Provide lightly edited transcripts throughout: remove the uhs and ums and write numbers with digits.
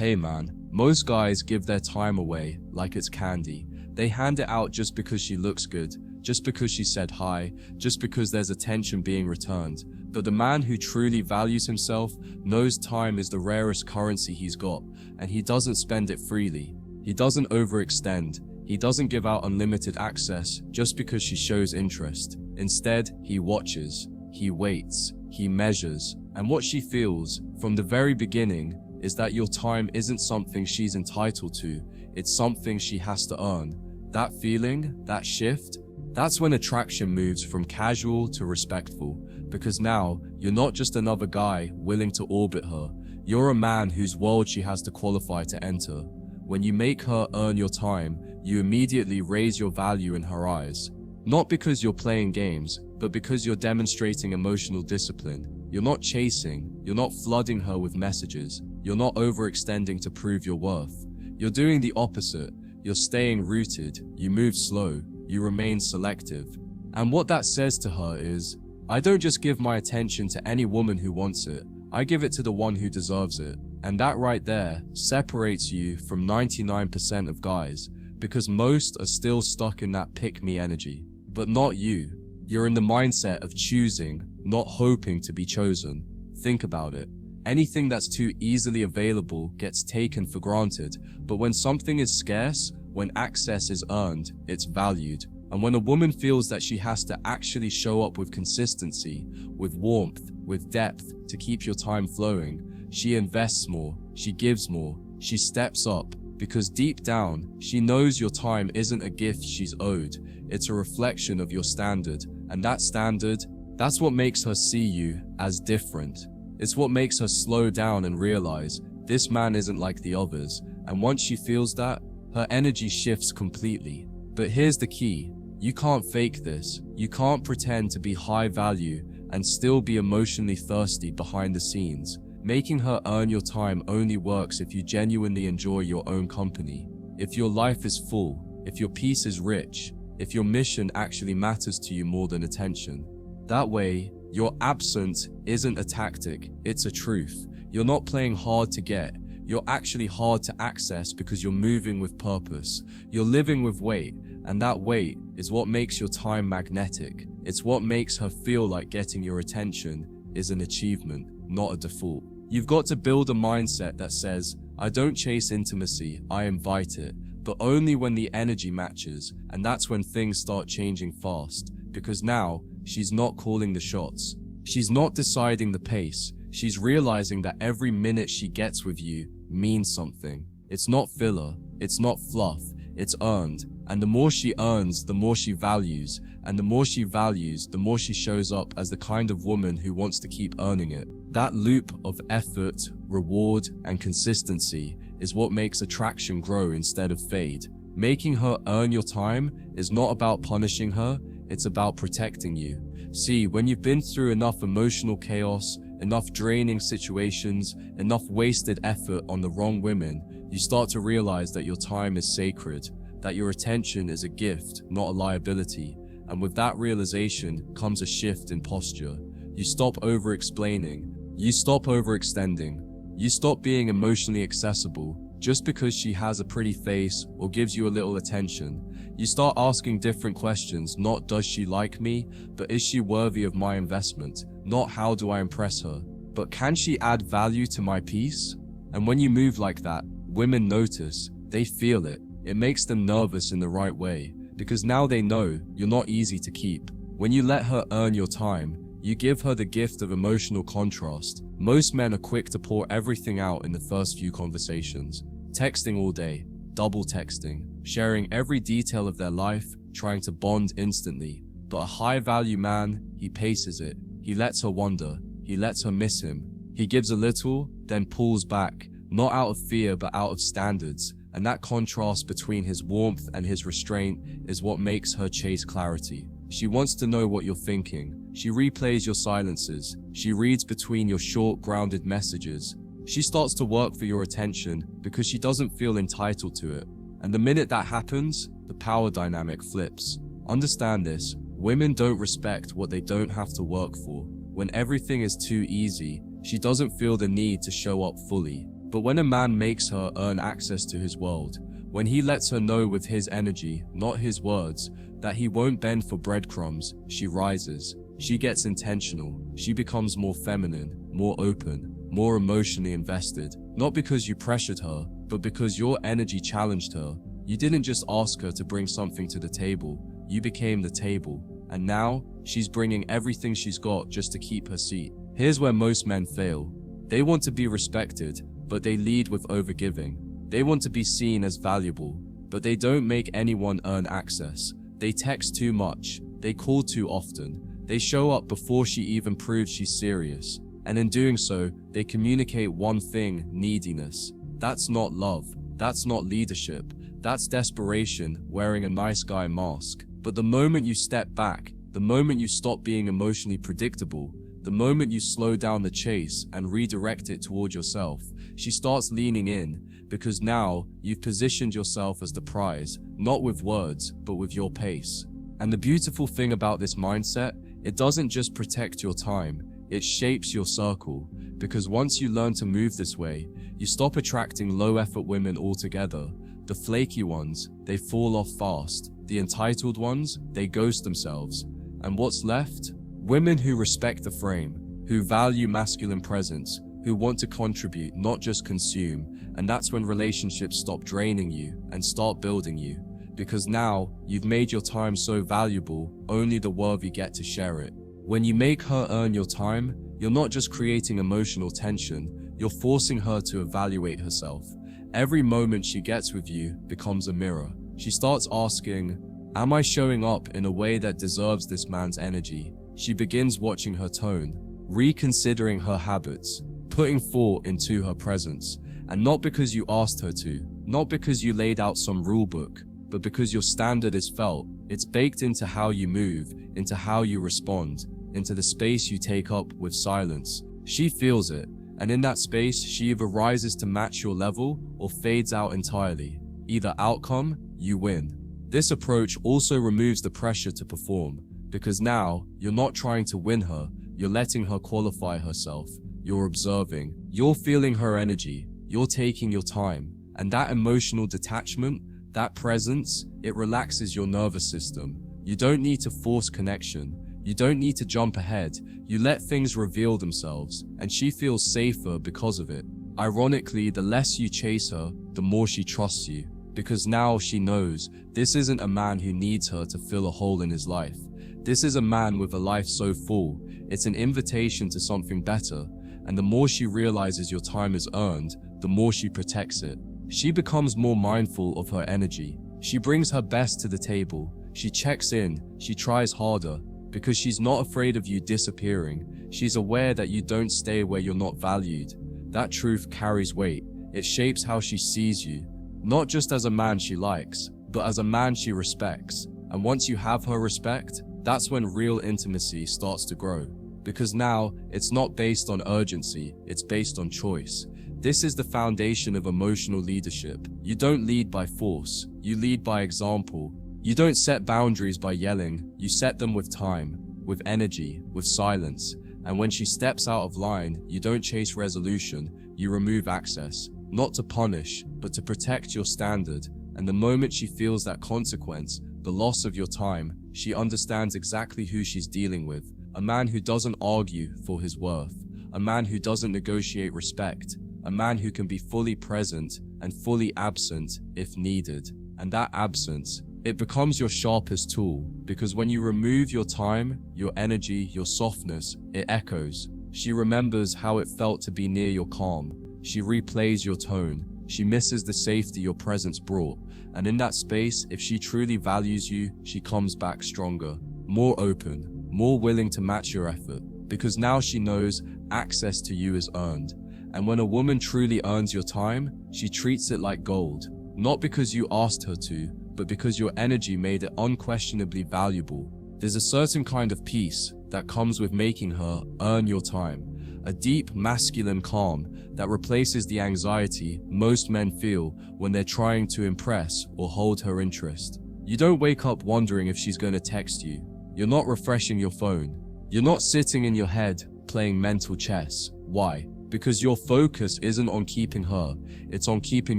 Hey man, most guys give their time away like it's candy. They hand it out just because she looks good, just because she said hi, just because there's attention being returned. But the man who truly values himself knows time is the rarest currency he's got, and he doesn't spend it freely. He doesn't overextend. He doesn't give out unlimited access just because she shows interest. Instead, he watches, he waits, he measures, and what she feels from the very beginning is that your time isn't something she's entitled to, it's something she has to earn. That feeling, that shift, that's when attraction moves from casual to respectful, because now you're not just another guy willing to orbit her, you're a man whose world she has to qualify to enter. When you make her earn your time, you immediately raise your value in her eyes. Not because you're playing games, but because you're demonstrating emotional discipline. You're not chasing, you're not flooding her with messages, you're not overextending to prove your worth. You're doing the opposite. You're staying rooted, you move slow, you remain selective. And what that says to her is, I don't just give my attention to any woman who wants it, I give it to the one who deserves it. And that right there separates you from 99% of guys, because most are still stuck in that pick-me energy. But not you. You're in the mindset of choosing, not hoping to be chosen. Think about it. Anything that's too easily available gets taken for granted, but when something is scarce, when access is earned, it's valued. And when a woman feels that she has to actually show up with consistency, with warmth, with depth to keep your time flowing, she invests more, she gives more, she steps up, because deep down, she knows your time isn't a gift she's owed, it's a reflection of your standard, and that standard, that's what makes her see you as different. It's what makes her slow down and realize this man isn't like the others, and once she feels that, her energy shifts completely. But here's the key, you can't fake this. You can't pretend to be high value and still be emotionally thirsty behind the scenes. Making her earn your time only works if you genuinely enjoy your own company. If your life is full, if your peace is rich, if your mission actually matters to you more than attention. That way, your absence isn't a tactic, it's a truth. You're not playing hard to get, you're actually hard to access because you're moving with purpose. You're living with weight, and that weight is what makes your time magnetic. It's what makes her feel like getting your attention is an achievement, not a default. You've got to build a mindset that says, I don't chase intimacy, I invite it, but only when the energy matches, and that's when things start changing fast, because now, she's not calling the shots. She's not deciding the pace. She's realizing that every minute she gets with you means something. It's not filler. It's not fluff. It's earned. And the more she earns, the more she values. And the more she values, the more she shows up as the kind of woman who wants to keep earning it. That loop of effort, reward, and consistency is what makes attraction grow instead of fade. Making her earn your time is not about punishing her. It's about protecting you. See, when you've been through enough emotional chaos, enough draining situations, enough wasted effort on the wrong women, you start to realize that your time is sacred, that your attention is a gift, not a liability. And with that realization comes a shift in posture. You stop over-explaining. You stop overextending. You stop being emotionally accessible just because she has a pretty face or gives you a little attention. You start asking different questions, not does she like me, but is she worthy of my investment? Not how do I impress her, but can she add value to my peace? And when you move like that, women notice, they feel it. It makes them nervous in the right way, because now they know you're not easy to keep. When you let her earn your time, you give her the gift of emotional contrast. Most men are quick to pour everything out in the first few conversations. Texting all day, double texting, sharing every detail of their life, trying to bond instantly. But a high-value man, he paces it. He lets her wonder. He lets her miss him. He gives a little, then pulls back, not out of fear but out of standards. And that contrast between his warmth and his restraint is what makes her chase clarity. She wants to know what you're thinking. She replays your silences. She reads between your short, grounded messages. She starts to work for your attention because she doesn't feel entitled to it. And the minute that happens, the power dynamic flips. Understand this, women don't respect what they don't have to work for. When everything is too easy, she doesn't feel the need to show up fully. But when a man makes her earn access to his world, when he lets her know with his energy, not his words, that he won't bend for breadcrumbs, she rises. She gets intentional. She becomes more feminine, more open, more emotionally invested. Not because you pressured her, but because your energy challenged her. You didn't just ask her to bring something to the table. You became the table. And now, she's bringing everything she's got just to keep her seat. Here's where most men fail. They want to be respected, but they lead with overgiving. They want to be seen as valuable, but they don't make anyone earn access. They text too much. They call too often. They show up before she even proves she's serious. And in doing so, they communicate one thing: neediness. That's not love. That's not leadership. That's desperation wearing a nice guy mask. But the moment you step back, the moment you stop being emotionally predictable, the moment you slow down the chase and redirect it toward yourself, she starts leaning in, because now you've positioned yourself as the prize, not with words, but with your pace. And the beautiful thing about this mindset, it doesn't just protect your time, it shapes your circle. Because once you learn to move this way, you stop attracting low-effort women altogether. The flaky ones, they fall off fast. The entitled ones, they ghost themselves. And what's left? Women who respect the frame, who value masculine presence, who want to contribute, not just consume. And that's when relationships stop draining you and start building you. Because now, you've made your time so valuable, only the worthy get to share it. When you make her earn your time, you're not just creating emotional tension, you're forcing her to evaluate herself. Every moment she gets with you becomes a mirror. She starts asking, am I showing up in a way that deserves this man's energy? She begins watching her tone, reconsidering her habits, putting thought into her presence. And not because you asked her to, not because you laid out some rule book, but because your standard is felt. It's baked into how you move, into how you respond, into the space you take up with silence. She feels it, and in that space, she either rises to match your level or fades out entirely. Either outcome, you win. This approach also removes the pressure to perform, because now, you're not trying to win her, you're letting her qualify herself. You're observing, you're feeling her energy, you're taking your time, and that emotional detachment, that presence, it relaxes your nervous system. You don't need to force connection. You don't need to jump ahead. You let things reveal themselves, and she feels safer because of it. Ironically, the less you chase her, the more she trusts you. Because now she knows, this isn't a man who needs her to fill a hole in his life. This is a man with a life so full, it's an invitation to something better. And the more she realizes your time is earned, the more she protects it. She becomes more mindful of her energy. She brings her best to the table. She checks in. She tries harder. Because she's not afraid of you disappearing. She's aware that you don't stay where you're not valued. That truth carries weight. It shapes how she sees you. Not just as a man she likes, but as a man she respects. And once you have her respect, that's when real intimacy starts to grow. Because now, it's not based on urgency, it's based on choice. This is the foundation of emotional leadership. You don't lead by force, you lead by example. You don't set boundaries by yelling, you set them with time, with energy, with silence. And when she steps out of line, you don't chase resolution, you remove access. Not to punish, but to protect your standard. And the moment she feels that consequence, the loss of your time, she understands exactly who she's dealing with. A man who doesn't argue for his worth. A man who doesn't negotiate respect. A man who can be fully present and fully absent if needed. And that absence, it becomes your sharpest tool, because when you remove your time, your energy, your softness, it echoes. She remembers how it felt to be near your calm. She replays your tone. She misses the safety your presence brought. And in that space, if she truly values you, she comes back stronger, more open, more willing to match your effort, because now she knows access to you is earned. And when a woman truly earns your time, she treats it like gold, not because you asked her to, but because your energy made it unquestionably valuable. There's a certain kind of peace that comes with making her earn your time, a deep masculine calm that replaces the anxiety most men feel when they're trying to impress or hold her interest. You don't wake up wondering if she's going to text you. You're not refreshing your phone. You're not sitting in your head playing mental chess. Why? Because your focus isn't on keeping her, it's on keeping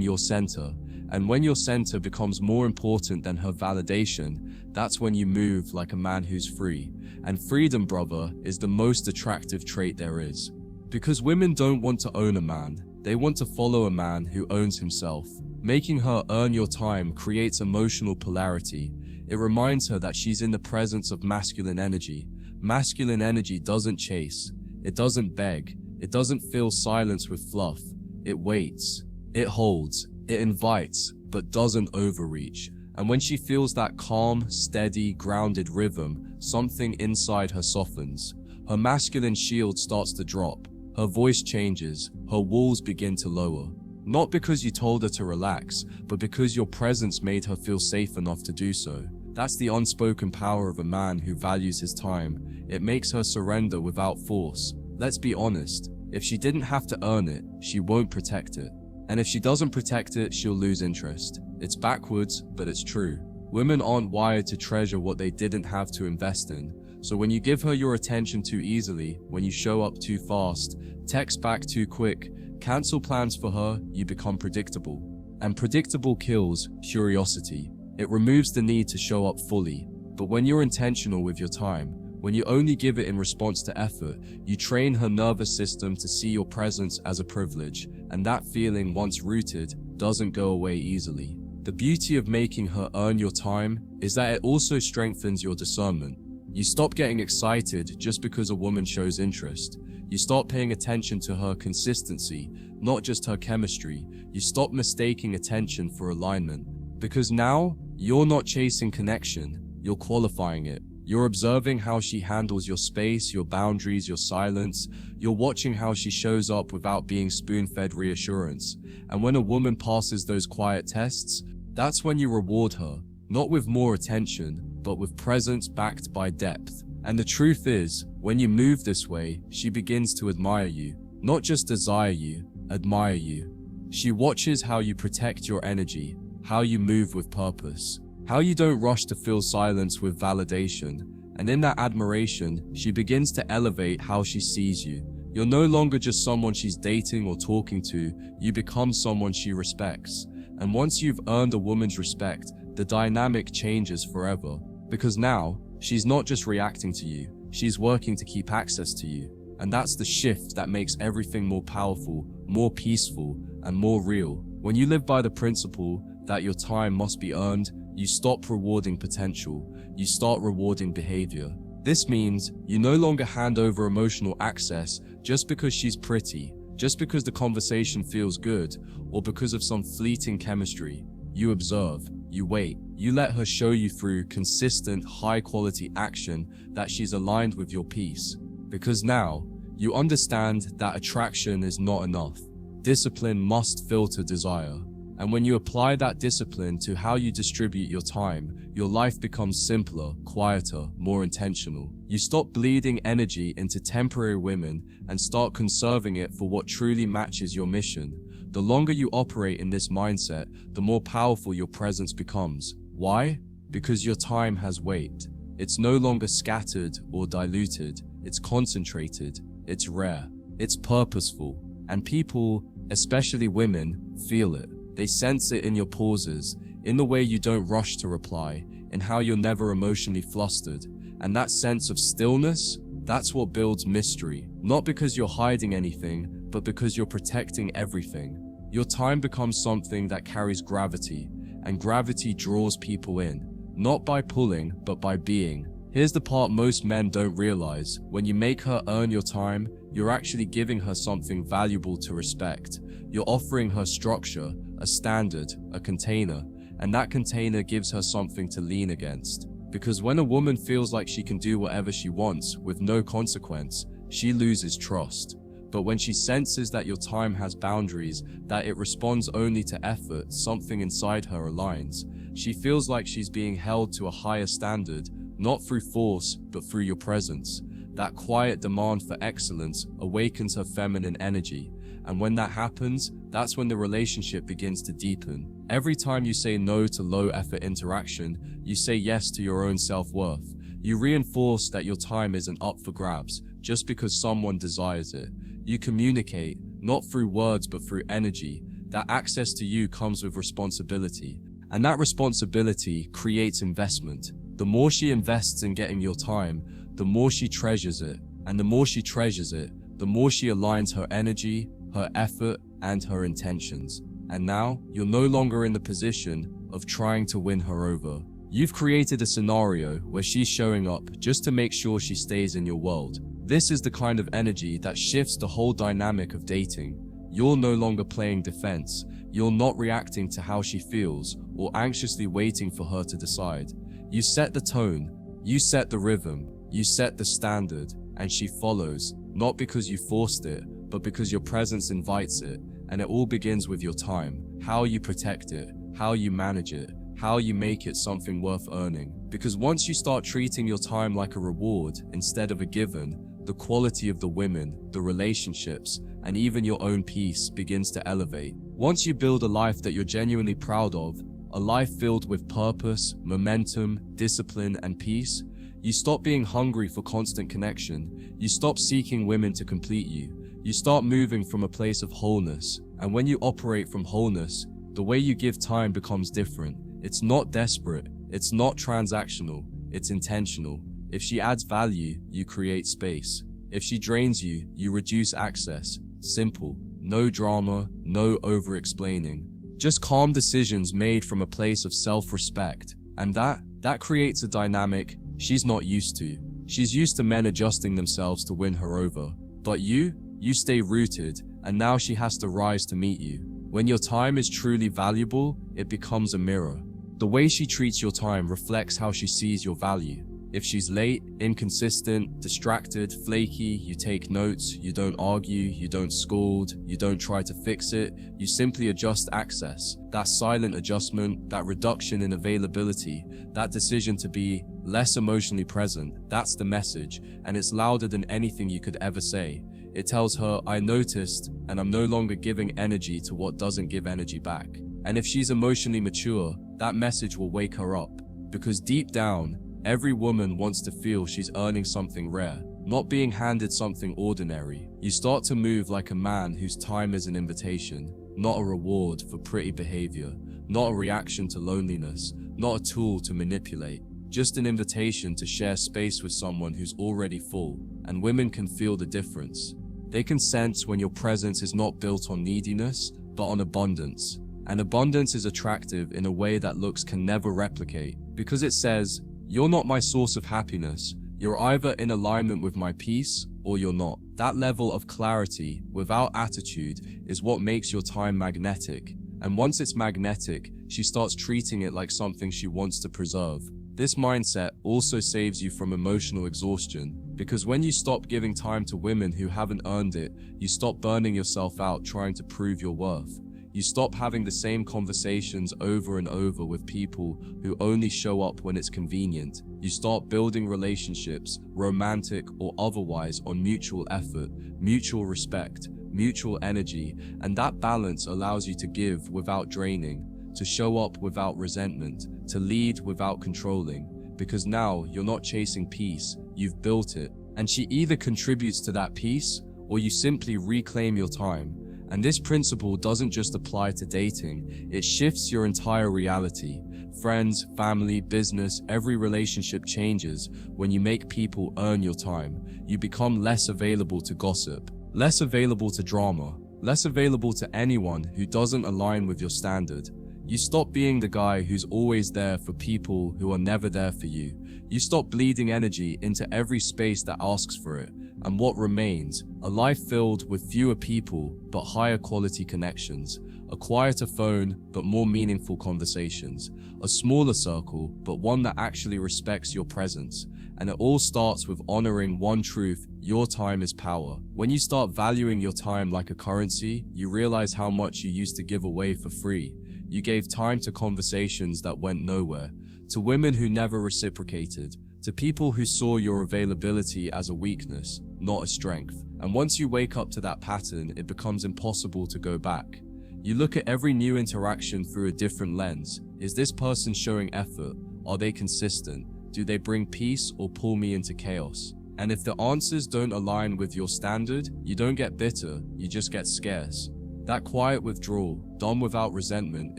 your center. And when your center becomes more important than her validation, that's when you move like a man who's free. And freedom, brother, is the most attractive trait there is. Because women don't want to own a man, they want to follow a man who owns himself. Making her earn your time creates emotional polarity. It reminds her that she's in the presence of masculine energy. Masculine energy doesn't chase, it doesn't beg, it doesn't fill silence with fluff. It waits, it holds, it invites, but doesn't overreach. And when she feels that calm, steady, grounded rhythm, something inside her softens. Her masculine shield starts to drop. Her voice changes, her walls begin to lower. Not because you told her to relax, but because your presence made her feel safe enough to do so. That's the unspoken power of a man who values his time. It makes her surrender without force. Let's be honest, if she didn't have to earn it, she won't protect it. And if she doesn't protect it, she'll lose interest. It's backwards, but it's true. Women aren't wired to treasure what they didn't have to invest in. So when you give her your attention too easily, when you show up too fast, text back too quick, cancel plans for her, you become predictable. And predictable kills curiosity. It removes the need to show up fully. But when you're intentional with your time, when you only give it in response to effort, you train her nervous system to see your presence as a privilege, and that feeling, once rooted, doesn't go away easily. The beauty of making her earn your time is that it also strengthens your discernment. You stop getting excited just because a woman shows interest. You start paying attention to her consistency, not just her chemistry. You stop mistaking attention for alignment. Because now, you're not chasing connection, you're qualifying it. You're observing how she handles your space, your boundaries, your silence. You're watching how she shows up without being spoon-fed reassurance. And when a woman passes those quiet tests, that's when you reward her, not with more attention, but with presence backed by depth. And the truth is, when you move this way, she begins to admire you. Not just desire you, admire you. She watches how you protect your energy, how you move with purpose, how you don't rush to fill silence with validation. And in that admiration, she begins to elevate how she sees you. You're no longer just someone she's dating or talking to, you become someone she respects. And once you've earned a woman's respect, the dynamic changes forever. Because now, she's not just reacting to you, she's working to keep access to you. And that's the shift that makes everything more powerful, more peaceful, and more real. When you live by the principle that your time must be earned, you stop rewarding potential, you start rewarding behavior. This means you no longer hand over emotional access just because she's pretty, just because the conversation feels good, or because of some fleeting chemistry. You observe, you wait, you let her show you through consistent, high-quality action that she's aligned with your peace. Because now, you understand that attraction is not enough. Discipline must filter desire. And when you apply that discipline to how you distribute your time, your life becomes simpler, quieter, more intentional. You stop bleeding energy into temporary women and start conserving it for what truly matches your mission. The longer you operate in this mindset, the more powerful your presence becomes. Why? Because your time has weight. It's no longer scattered or diluted. It's concentrated. It's rare. It's purposeful. And people, especially women, feel it. They sense it in your pauses, in the way you don't rush to reply, in how you're never emotionally flustered. And that sense of stillness, that's what builds mystery. Not because you're hiding anything, but because you're protecting everything. Your time becomes something that carries gravity, and gravity draws people in, not by pulling, but by being. Here's the part most men don't realize. When you make her earn your time, you're actually giving her something valuable to respect. You're offering her structure, a standard, a container, and that container gives her something to lean against. Because when a woman feels like she can do whatever she wants with no consequence, she loses trust. But when she senses that your time has boundaries, that it responds only to effort, something inside her aligns. She feels like she's being held to a higher standard, not through force, but through your presence. That quiet demand for excellence awakens her feminine energy. And when that happens, that's when the relationship begins to deepen. Every time you say no to low-effort interaction, you say yes to your own self-worth. You reinforce that your time isn't up for grabs just because someone desires it. You communicate, not through words but through energy. That access to you comes with responsibility, and that responsibility creates investment. The more she invests in getting your time, the more she treasures it, and the more she treasures it, the more she aligns her energy, her effort, and her intentions. And now, you're no longer in the position of trying to win her over. You've created a scenario where she's showing up just to make sure she stays in your world. This is the kind of energy that shifts the whole dynamic of dating. You're no longer playing defense. You're not reacting to how she feels or anxiously waiting for her to decide. You set the tone, you set the rhythm, you set the standard, and she follows, not because you forced it, but because your presence invites it. And it all begins with your time, how you protect it, how you manage it, how you make it something worth earning. Because once you start treating your time like a reward instead of a given, the quality of the women, the relationships, and even your own peace begins to elevate. Once you build a life that you're genuinely proud of, a life filled with purpose, momentum, discipline, and peace, you stop being hungry for constant connection. You stop seeking women to complete you. You start moving from a place of wholeness. And when you operate from wholeness, the way you give time becomes different. It's not desperate. It's not transactional. It's intentional. If she adds value, you create space. If she drains you, you reduce access. Simple. No drama, no over-explaining. Just calm decisions made from a place of self-respect. And that creates a dynamic she's not used to. She's used to men adjusting themselves to win her over. But you stay rooted, and now she has to rise to meet you. When your time is truly valuable, it becomes a mirror. The way she treats your time reflects how she sees your value. If she's late, inconsistent, distracted, flaky, you take notes, you don't argue, you don't scold, you don't try to fix it, you simply adjust access. That silent adjustment, that reduction in availability, that decision to be less emotionally present, that's the message, and it's louder than anything you could ever say. It tells her, I noticed, and I'm no longer giving energy to what doesn't give energy back. And if she's emotionally mature, that message will wake her up. Because deep down, every woman wants to feel she's earning something rare, not being handed something ordinary. You start to move like a man whose time is an invitation, not a reward for pretty behavior, not a reaction to loneliness, not a tool to manipulate, just an invitation to share space with someone who's already full. And women can feel the difference. They can sense when your presence is not built on neediness, but on abundance. And abundance is attractive in a way that looks can never replicate, because it says, you're not my source of happiness. You're either in alignment with my peace, or you're not. That level of clarity, without attitude, is what makes your time magnetic. And once it's magnetic, she starts treating it like something she wants to preserve. This mindset also saves you from emotional exhaustion, because when you stop giving time to women who haven't earned it, you stop burning yourself out trying to prove your worth. You stop having the same conversations over and over with people who only show up when it's convenient. You start building relationships, romantic or otherwise, on mutual effort, mutual respect, mutual energy, and that balance allows you to give without draining, to show up without resentment, to lead without controlling, because now you're not chasing peace, you've built it. And she either contributes to that peace, or you simply reclaim your time. And this principle doesn't just apply to dating, it shifts your entire reality. Friends, family, business, every relationship changes when you make people earn your time. You become less available to gossip, less available to drama, less available to anyone who doesn't align with your standard. You stop being the guy who's always there for people who are never there for you. You stop bleeding energy into every space that asks for it. And what remains? A life filled with fewer people, but higher quality connections. A quieter phone, but more meaningful conversations. A smaller circle, but one that actually respects your presence. And it all starts with honoring one truth: your time is power. When you start valuing your time like a currency, you realize how much you used to give away for free. You gave time to conversations that went nowhere, to women who never reciprocated, to people who saw your availability as a weakness, not a strength. And once you wake up to that pattern, it becomes impossible to go back. You look at every new interaction through a different lens. Is this person showing effort? Are they consistent? Do they bring peace or pull me into chaos? And if the answers don't align with your standard, you don't get bitter, you just get scarce. That quiet withdrawal, done without resentment,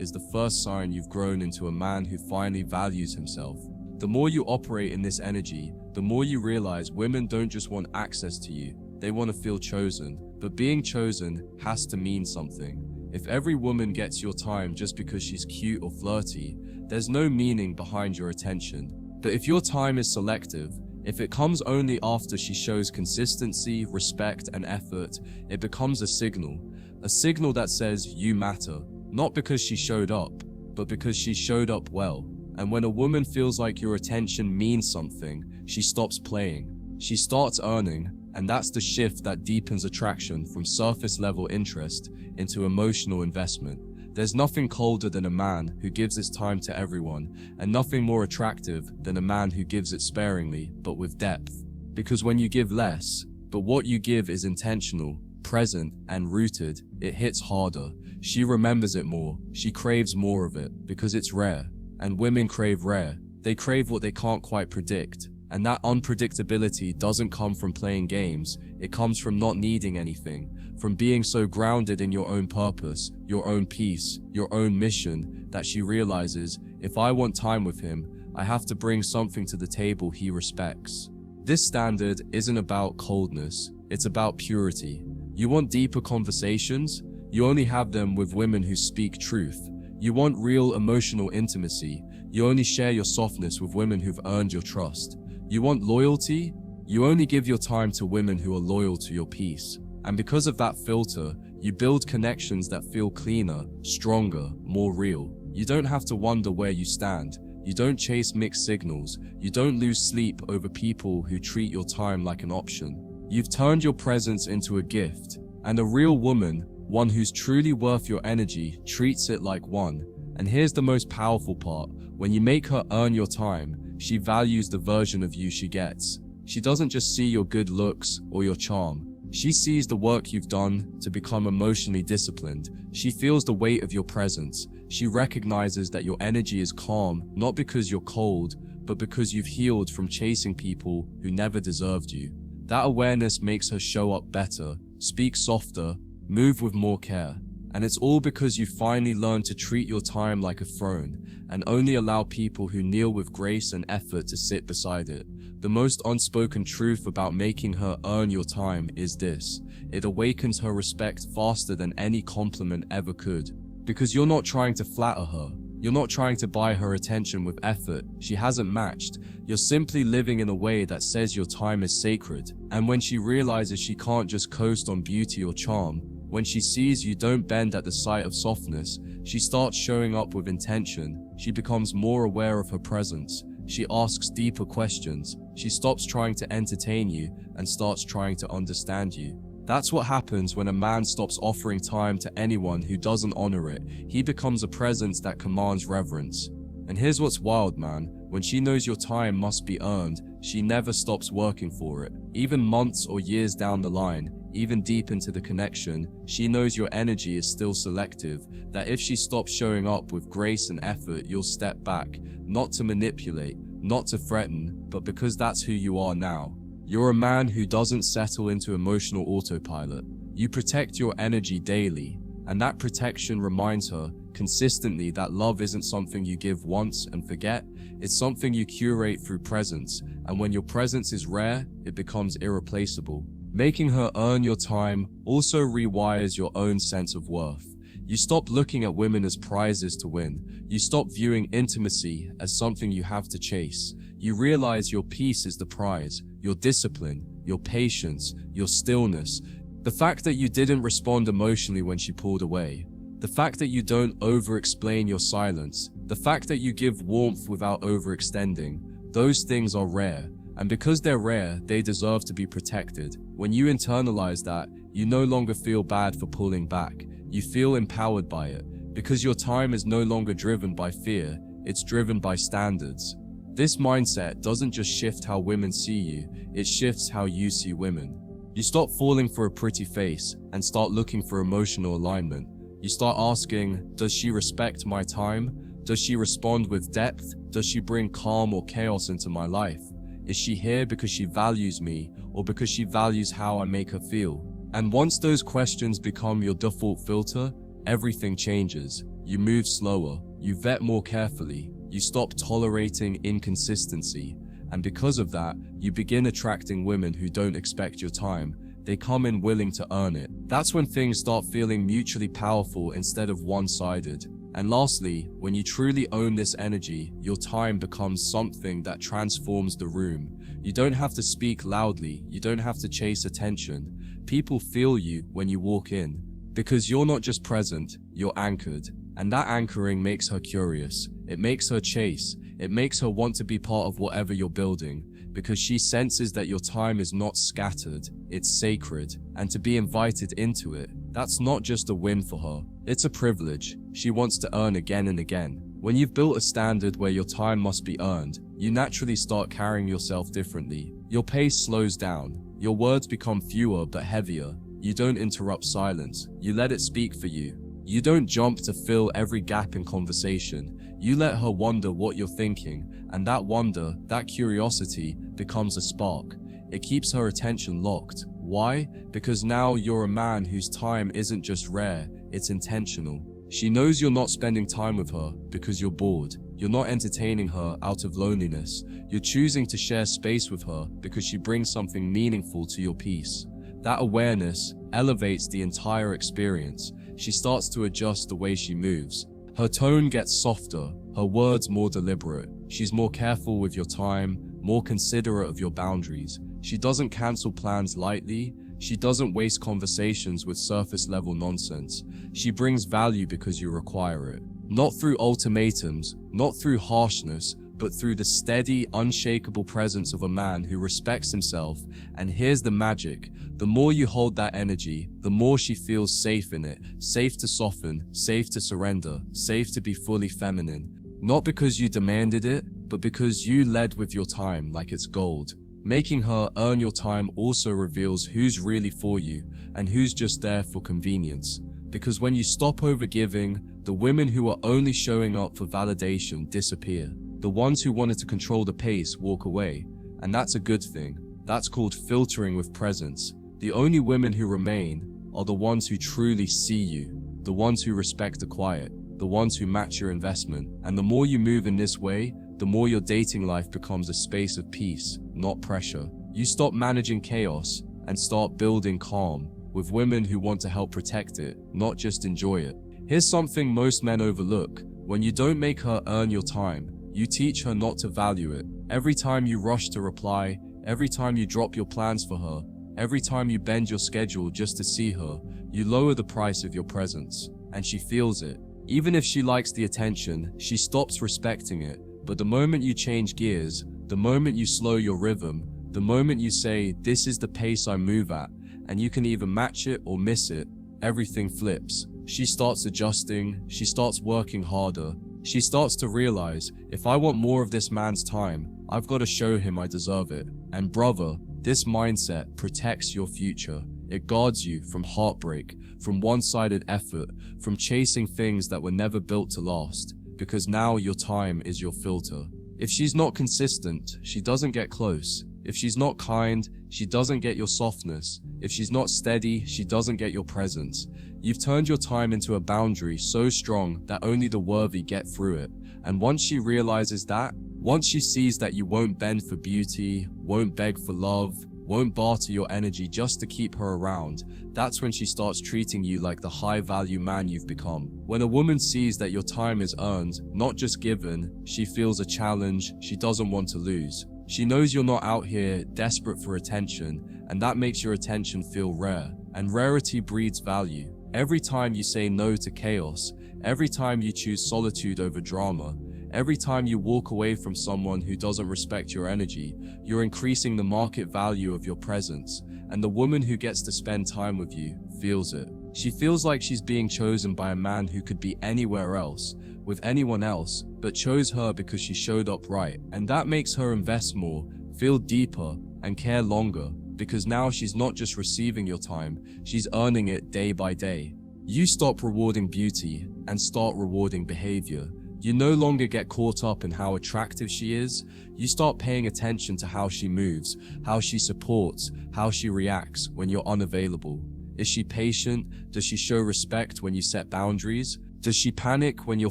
is the first sign you've grown into a man who finally values himself. The more you operate in this energy, the more you realize women don't just want access to you, they want to feel chosen. But being chosen has to mean something. If every woman gets your time just because she's cute or flirty, there's no meaning behind your attention. But if your time is selective, if it comes only after she shows consistency, respect, and effort, it becomes a signal that says you matter, not because she showed up, but because she showed up well. And when a woman feels like your attention means something, she stops playing, she starts earning, and that's the shift that deepens attraction from surface level interest into emotional investment. There's nothing colder than a man who gives his time to everyone, and nothing more attractive than a man who gives it sparingly, but with depth. Because when you give less, but what you give is intentional, present, and rooted, it hits harder. She remembers it more, she craves more of it, because it's rare. And women crave rare. They crave what they can't quite predict. And that unpredictability doesn't come from playing games, it comes from not needing anything, from being so grounded in your own purpose, your own peace, your own mission, that she realizes, if I want time with him, I have to bring something to the table he respects. This standard isn't about coldness, it's about purity. You want deeper conversations? You only have them with women who speak truth. You want real emotional intimacy? You only share your softness with women who've earned your trust. You want loyalty? You only give your time to women who are loyal to your peace. And because of that filter, you build connections that feel cleaner, stronger, more real. You don't have to wonder where you stand. You don't chase mixed signals. You don't lose sleep over people who treat your time like an option. You've turned your presence into a gift. And a real woman, one who's truly worth your energy, treats it like one. And here's the most powerful part. When you make her earn your time, she values the version of you she gets. She doesn't just see your good looks or your charm. She sees the work you've done to become emotionally disciplined. She feels the weight of your presence. She recognizes that your energy is calm, not because you're cold, but because you've healed from chasing people who never deserved you. That awareness makes her show up better, speak softer, move with more care. And it's all because you finally learned to treat your time like a throne and only allow people who kneel with grace and effort to sit beside it. The most unspoken truth about making her earn your time is this: it awakens her respect faster than any compliment ever could. Because you're not trying to flatter her. You're not trying to buy her attention with effort she hasn't matched. You're simply living in a way that says your time is sacred. And when she realizes she can't just coast on beauty or charm, when she sees you don't bend at the sight of softness, she starts showing up with intention. She becomes more aware of her presence. She asks deeper questions. She stops trying to entertain you and starts trying to understand you. That's what happens when a man stops offering time to anyone who doesn't honor it. He becomes a presence that commands reverence. And here's what's wild, man. When she knows your time must be earned, she never stops working for it. Even months or years down the line, even deep into the connection, she knows your energy is still selective, that if she stops showing up with grace and effort, you'll step back, not to manipulate, not to threaten, but because that's who you are now. You're a man who doesn't settle into emotional autopilot. You protect your energy daily, and that protection reminds her consistently that love isn't something you give once and forget. It's something you curate through presence, and when your presence is rare, it becomes irreplaceable. Making her earn your time also rewires your own sense of worth. You stop looking at women as prizes to win. You stop viewing intimacy as something you have to chase. You realize your peace is the prize, your discipline, your patience, your stillness. The fact that you didn't respond emotionally when she pulled away. The fact that you don't over-explain your silence. The fact that you give warmth without overextending. Those things are rare. And because they're rare, they deserve to be protected. When you internalize that, you no longer feel bad for pulling back. You feel empowered by it. Because your time is no longer driven by fear, it's driven by standards. This mindset doesn't just shift how women see you, it shifts how you see women. You stop falling for a pretty face and start looking for emotional alignment. You start asking, does she respect my time? Does she respond with depth? Does she bring calm or chaos into my life? Is she here because she values me, or because she values how I make her feel? And once those questions become your default filter, everything changes. You move slower, you vet more carefully, you stop tolerating inconsistency, and because of that, you begin attracting women who don't expect your time. They come in willing to earn it. That's when things start feeling mutually powerful instead of one-sided. And lastly, when you truly own this energy, your time becomes something that transforms the room. You don't have to speak loudly, you don't have to chase attention. People feel you when you walk in, because you're not just present, you're anchored. And that anchoring makes her curious, it makes her chase, it makes her want to be part of whatever you're building, because she senses that your time is not scattered, it's sacred, and to be invited into it, that's not just a win for her, it's a privilege she wants to earn again and again. When you've built a standard where your time must be earned, you naturally start carrying yourself differently. Your pace slows down, your words become fewer but heavier, you don't interrupt silence, you let it speak for you. You don't jump to fill every gap in conversation, you let her wonder what you're thinking, and that wonder, that curiosity, becomes a spark. It keeps her attention locked. Why? Because now you're a man whose time isn't just rare, it's intentional. She knows you're not spending time with her because you're bored. You're not entertaining her out of loneliness. You're choosing to share space with her because she brings something meaningful to your peace. That awareness elevates the entire experience. She starts to adjust the way she moves. Her tone gets softer, her words more deliberate. She's more careful with your time, more considerate of your boundaries. She doesn't cancel plans lightly. She doesn't waste conversations with surface-level nonsense. She brings value because you require it. Not through ultimatums, not through harshness, but through the steady, unshakable presence of a man who respects himself. And here's the magic. The more you hold that energy, the more she feels safe in it. Safe to soften, safe to surrender, safe to be fully feminine. Not because you demanded it, but because you led with your time like it's gold. Making her earn your time also reveals who's really for you and who's just there for convenience. Because when you stop overgiving, the women who are only showing up for validation disappear. The ones who wanted to control the pace walk away, and that's a good thing. That's called filtering with presence. The only women who remain are the ones who truly see you, the ones who respect the quiet, the ones who match your investment. And the more you move in this way, the more your dating life becomes a space of peace, not pressure. You stop managing chaos and start building calm with women who want to help protect it, not just enjoy it. Here's something most men overlook. When you don't make her earn your time, you teach her not to value it. Every time you rush to reply, every time you drop your plans for her, every time you bend your schedule just to see her, you lower the price of your presence, and she feels it. Even if she likes the attention, she stops respecting it. But the moment you change gears, the moment you slow your rhythm, the moment you say, this is the pace I move at, and you can either match it or miss it, everything flips. She starts adjusting, she starts working harder. She starts to realize, if I want more of this man's time, I've got to show him I deserve it. And brother, this mindset protects your future. It guards you from heartbreak, from one-sided effort, from chasing things that were never built to last. Because now your time is your filter. If she's not consistent, she doesn't get close. If she's not kind, she doesn't get your softness. If she's not steady, she doesn't get your presence. You've turned your time into a boundary so strong that only the worthy get through it. And once she realizes that, once she sees that you won't bend for beauty, won't beg for love, won't barter your energy just to keep her around, that's when she starts treating you like the high-value man you've become. When a woman sees that your time is earned, not just given, she feels a challenge she doesn't want to lose. She knows you're not out here desperate for attention, and that makes your attention feel rare. And rarity breeds value. Every time you say no to chaos, every time you choose solitude over drama, every time you walk away from someone who doesn't respect your energy, you're increasing the market value of your presence. And the woman who gets to spend time with you feels it. She feels like she's being chosen by a man who could be anywhere else, with anyone else, but chose her because she showed up right. And that makes her invest more, feel deeper, and care longer, because now she's not just receiving your time, she's earning it day by day. You stop rewarding beauty and start rewarding behavior. You no longer get caught up in how attractive she is. You start paying attention to how she moves, how she supports, how she reacts when you're unavailable. Is she patient? Does she show respect when you set boundaries? Does she panic when you're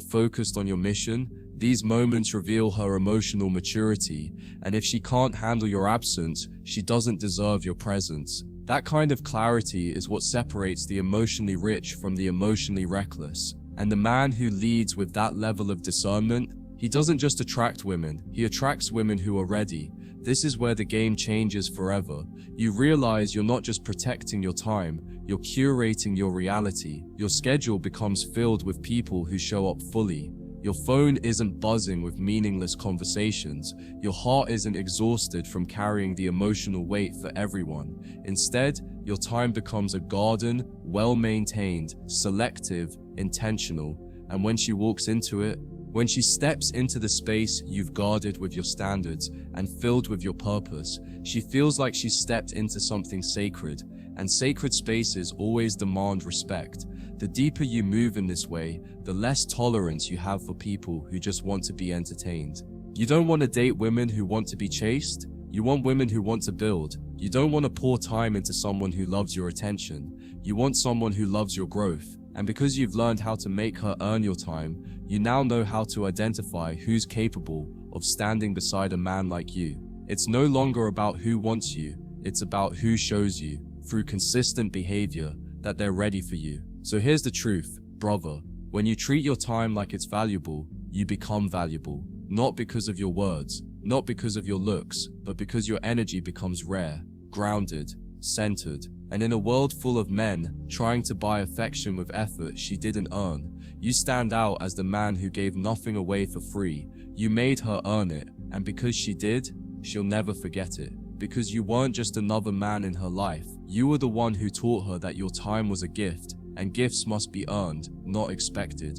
focused on your mission? These moments reveal her emotional maturity, and if she can't handle your absence, she doesn't deserve your presence. That kind of clarity is what separates the emotionally rich from the emotionally reckless. And the man who leads with that level of discernment, he doesn't just attract women, he attracts women who are ready. This is where the game changes forever. You realize you're not just protecting your time, you're curating your reality. Your schedule becomes filled with people who show up fully. Your phone isn't buzzing with meaningless conversations. Your heart isn't exhausted from carrying the emotional weight for everyone. Instead, your time becomes a garden, well-maintained, selective, intentional. And when she walks into it, when she steps into the space you've guarded with your standards and filled with your purpose, she feels like she's stepped into something sacred. And sacred spaces always demand respect. The deeper you move in this way, the less tolerance you have for people who just want to be entertained. You don't want to date women who want to be chased. You want women who want to build. You don't want to pour time into someone who loves your attention. You want someone who loves your growth. And because you've learned how to make her earn your time, you now know how to identify who's capable of standing beside a man like you. It's no longer about who wants you. It's about who shows you, through consistent behavior, that they're ready for you. So here's the truth, brother. When you treat your time like it's valuable, you become valuable. Not because of your words, not because of your looks, but because your energy becomes rare, grounded, centered. And in a world full of men trying to buy affection with effort she didn't earn, you stand out as the man who gave nothing away for free. You made her earn it, and because she did, she'll never forget it. Because you weren't just another man in her life, you were the one who taught her that your time was a gift, and gifts must be earned, not expected.